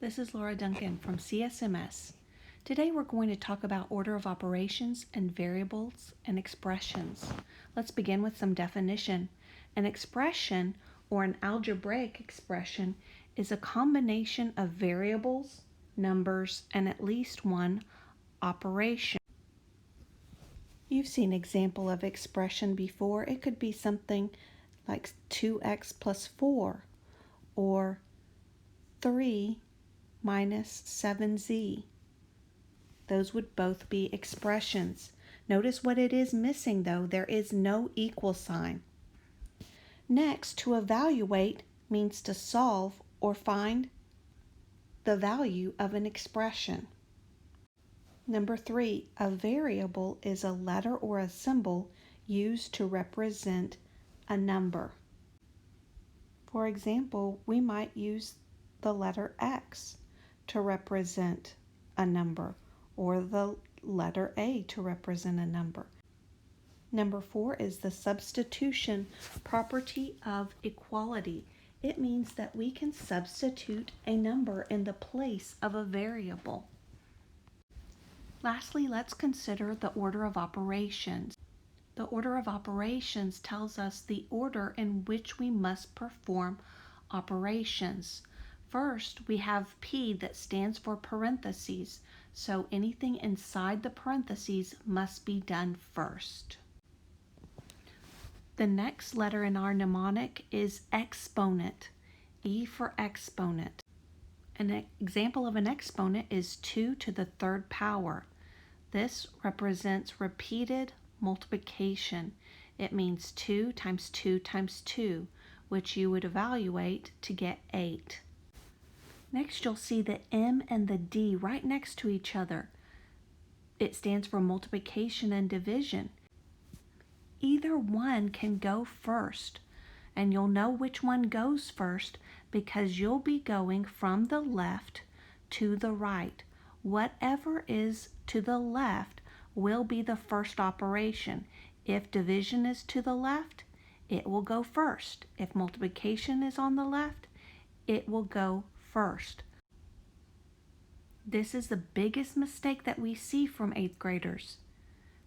this is Laura Duncan from CSMS. Today we're going to talk about order of operations and variables and expressions. Let's begin with some definition. An expression or an algebraic expression is a combination of variables, numbers, and at least one operation. You've seen an example of expression before. It could be something like 2x plus 4 or 3 minus 7z. Those would both be expressions. Notice what it is missing though. There is no equal sign. Next, to evaluate means to solve or find the value of an expression. Number 3, a variable is a letter or a symbol used to represent a number. For example, we might use the letter X to represent a number, or the letter A to represent a number. Number 4 is the substitution property of equality. It means that we can substitute a number in the place of a variable. Lastly, let's consider the order of operations. The order of operations tells us the order in which we must perform operations. First, we have P that stands for parentheses, so anything inside the parentheses must be done first. The next letter in our mnemonic is exponent, E for exponent. An example of an exponent is 2 to the third power. This represents repeated multiplication. It means 2 times 2 times 2, which you would evaluate to get 8. Next, you'll see the M and the D right next to each other. It stands for multiplication and division. Either one can go first, and you'll know which one goes first because you'll be going from the left to the right. Whatever is to the left will be the first operation. If division is to the left, it will go first. If multiplication is on the left, it will go first. This is the biggest mistake that we see from 8th graders.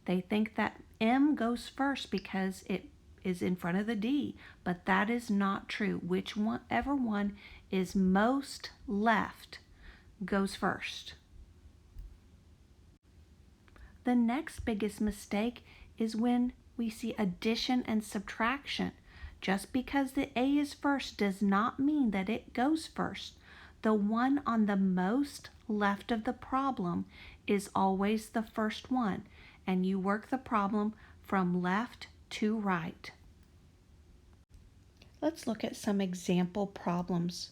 They think that M goes first because it is in front of the D, but that is not true. Whichever one is most left goes first. The next biggest mistake is when we see addition and subtraction. Just because the A is first does not mean that it goes first. The one on the most left of the problem is always the first one, and you work the problem from left to right. Let's look at some example problems.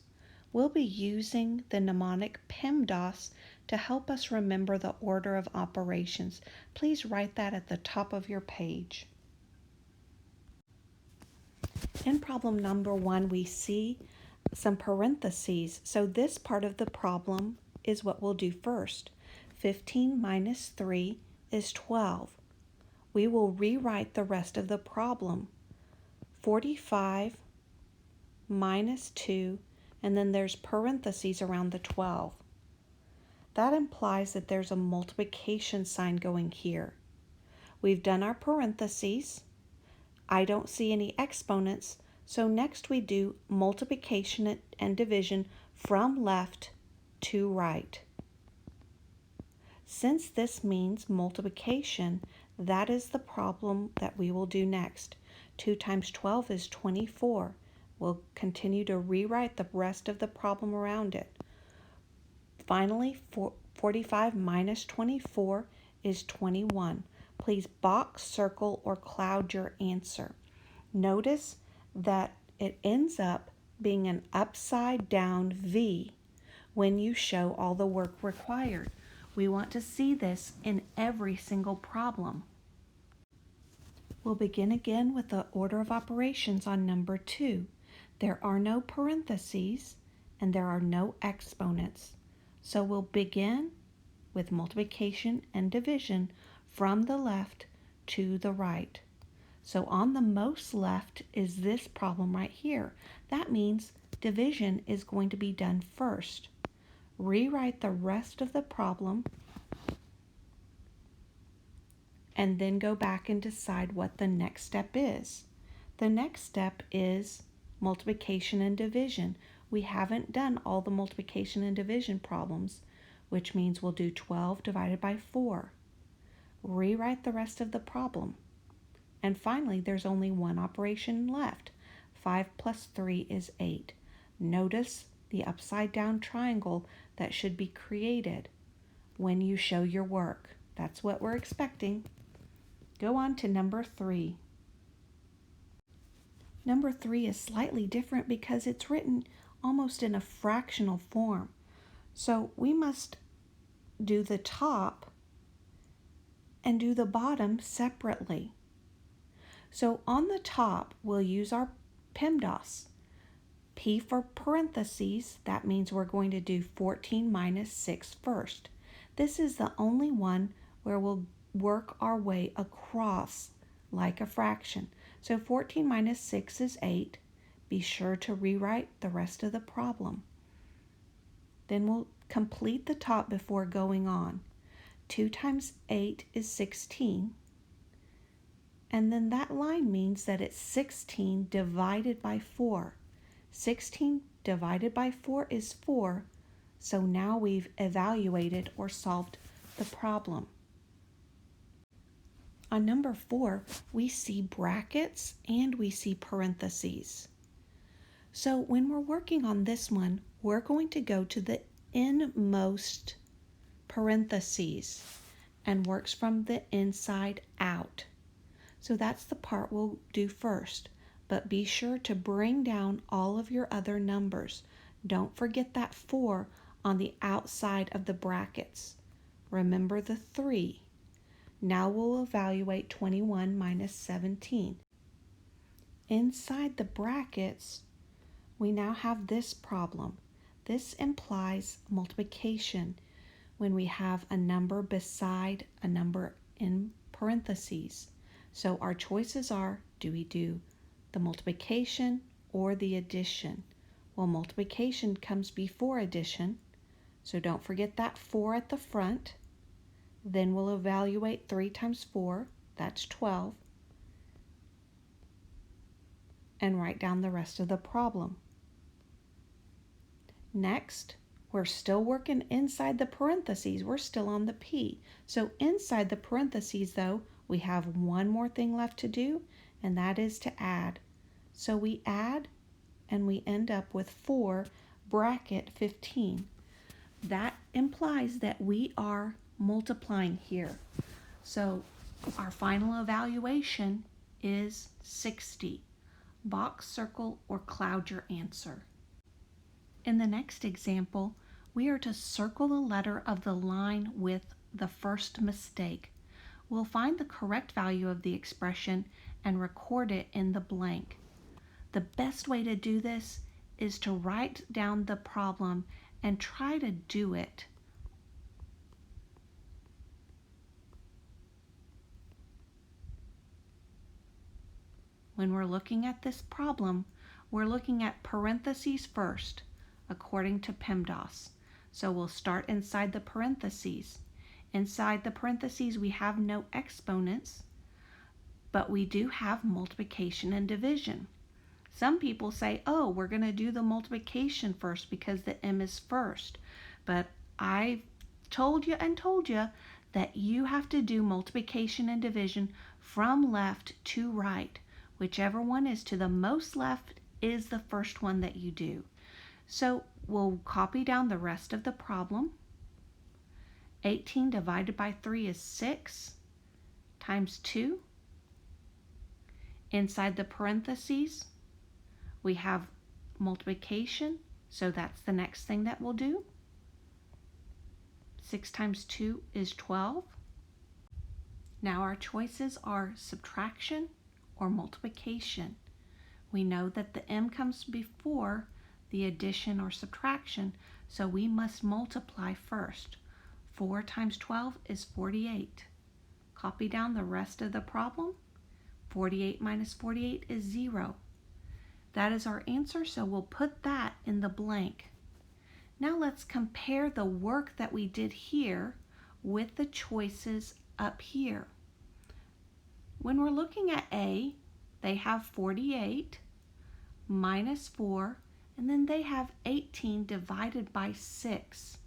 We'll be using the mnemonic PEMDAS to help us remember the order of operations. Please write that at the top of your page. In problem number 1, we see some parentheses. So this part of the problem is what we'll do first. 15 minus 3 is 12. We will rewrite the rest of the problem. 45 minus 2, and then there's parentheses around the 12. That implies that there's a multiplication sign going here. We've done our parentheses. I don't see any exponents, so next we do multiplication and division from left to right. Since this means multiplication, that is the problem that we will do next. 2 times 12 is 24. We'll continue to rewrite the rest of the problem around it. Finally, 45 minus 24 is 21. Please box, circle, or cloud your answer. Notice that it ends up being an upside down V when you show all the work required. We want to see this in every single problem. We'll begin again with the order of operations on number 2. There are no parentheses and there are no exponents. So we'll begin with multiplication and division from the left to the right. So on the most left is this problem right here. That means division is going to be done first. rewrite the rest of the problem, and then go back and decide what the next step is. The next step is multiplication and division. We haven't done all the multiplication and division problems, which means we'll do 12 divided by 4. Rewrite the rest of the problem. And finally, there's only one operation left. 5 plus 3 is 8. Notice the upside down triangle that should be created when you show your work. That's what we're expecting. Go on to number 3. Number 3 is slightly different because it's written almost in a fractional form. So we must do the top and do the bottom separately. So on the top, we'll use our PEMDAS. P for parentheses, that means we're going to do 14 minus 6 first. This is the only one where we'll work our way across like a fraction. So 14 minus 6 is 8. Be sure to rewrite the rest of the problem. Then we'll complete the top before going on. 2 times 8 is 16. And then that line means that it's 16 divided by 4. 16 divided by 4 is 4. So now we've evaluated or solved the problem. On number 4, we see brackets and we see parentheses. So when we're working on this one, we're going to go to the inmost parentheses and works from the inside out. So that's the part we'll do first, but be sure to bring down all of your other numbers. Don't forget that 4 on the outside of the brackets. Remember the 3. Now we'll evaluate 21 minus 17. Inside the brackets, we now have this problem. This implies multiplication when we have a number beside a number in parentheses. So our choices are, do we do the multiplication or the addition? Well, multiplication comes before addition, so don't forget that 4 at the front. Then we'll evaluate 3 times 4, that's 12, and write down the rest of the problem. Next, we're still working inside the parentheses. We're still on the P. So inside the parentheses, though, we have one more thing left to do, and that is to add. So we add, and we end up with 4 bracket 15. That implies that we are multiplying here. So our final evaluation is 60. Box, circle, or cloud your answer. In the next example, we are to circle the letter of the line with the first mistake. We'll find the correct value of the expression and record it in the blank. The best way to do this is to write down the problem and try to do it. When we're looking at this problem, we're looking at parentheses first, according to PEMDAS. So we'll start inside the parentheses. Inside the parentheses, we have no exponents, but we do have multiplication and division. Some people say, oh, we're going to do the multiplication first because the M is first. But I've told you that you have to do multiplication and division from left to right. Whichever one is to the most left is the first one that you do. So we'll copy down the rest of the problem. 18 divided by 3 is 6 times 2. Inside the parentheses, we have multiplication, so that's the next thing that we'll do. 6 times 2 is 12. Now our choices are subtraction or multiplication. We know that the M comes before the addition or subtraction, so we must multiply first. 4 times 12 is 48. Copy down the rest of the problem. 48 minus 48 is 0. That is our answer, so we'll put that in the blank. Now let's compare the work that we did here with the choices up here. When we're looking at A, they have 48 minus 4, and then they have 18 divided by 6.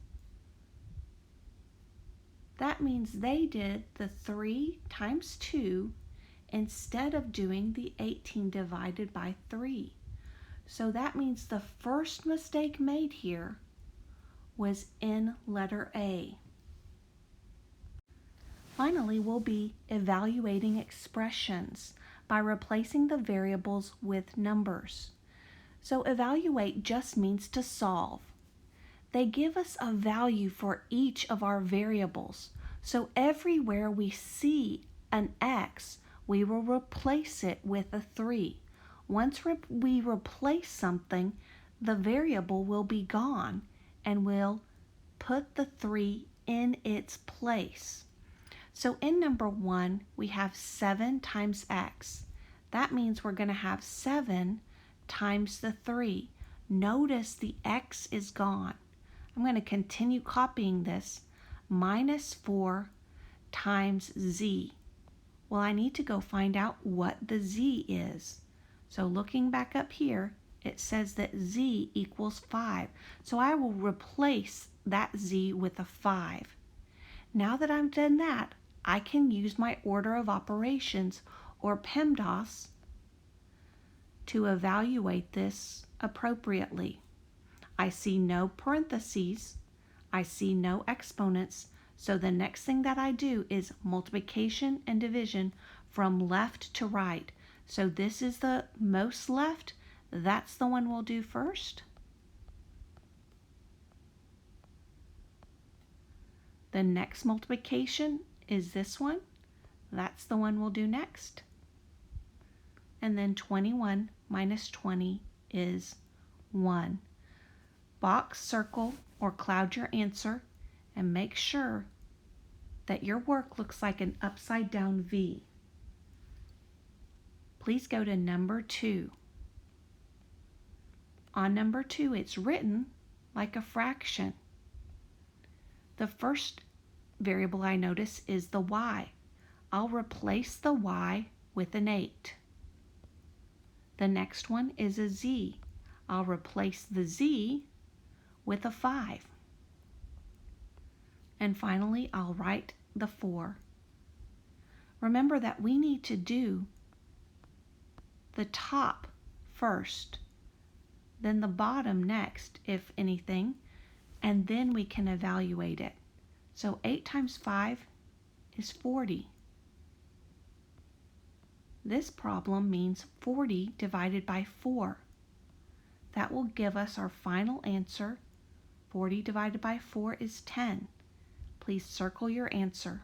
That means they did the 3 times 2 instead of doing the 18 divided by 3. So that means the first mistake made here was in letter A. Finally, we'll be evaluating expressions by replacing the variables with numbers. So evaluate just means to solve. They give us a value for each of our variables. So everywhere we see an x, we will replace it with a 3. Once we replace something, the variable will be gone and we'll put the 3 in its place. So in number 1, we have 7 times x. That means we're going to have 7 times the 3. Notice the x is gone. I'm going to continue copying this. Minus 4 times z. Well, I need to go find out what the z is. So looking back up here, it says that z equals 5. So I will replace that z with a 5. Now that I've done that, I can use my order of operations, or PEMDAS, to evaluate this appropriately. I see no parentheses, I see no exponents, so the next thing that I do is multiplication and division from left to right. So this is the most left, that's the one we'll do first. The next multiplication is this one. That's the one we'll do next. And then 21 minus 20 is 1. Box, circle, or cloud your answer and make sure that your work looks like an upside down V. Please go to number 2. On number 2, it's written like a fraction. The first variable I notice is the y. I'll replace the y with an 8. The next one is a z. I'll replace the z with a 5. And finally, I'll write the 4. Remember that we need to do the top first, then the bottom next, if anything, and then we can evaluate it. So 8 times 5 is 40. This problem means 40 divided by 4. That will give us our final answer. 40 divided by 4 is 10. Please circle your answer.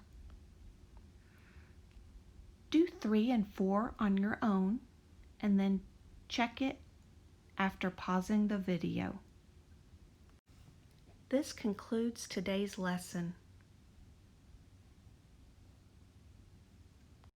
Do 3 and 4 on your own, and then check it after pausing the video. This concludes today's lesson.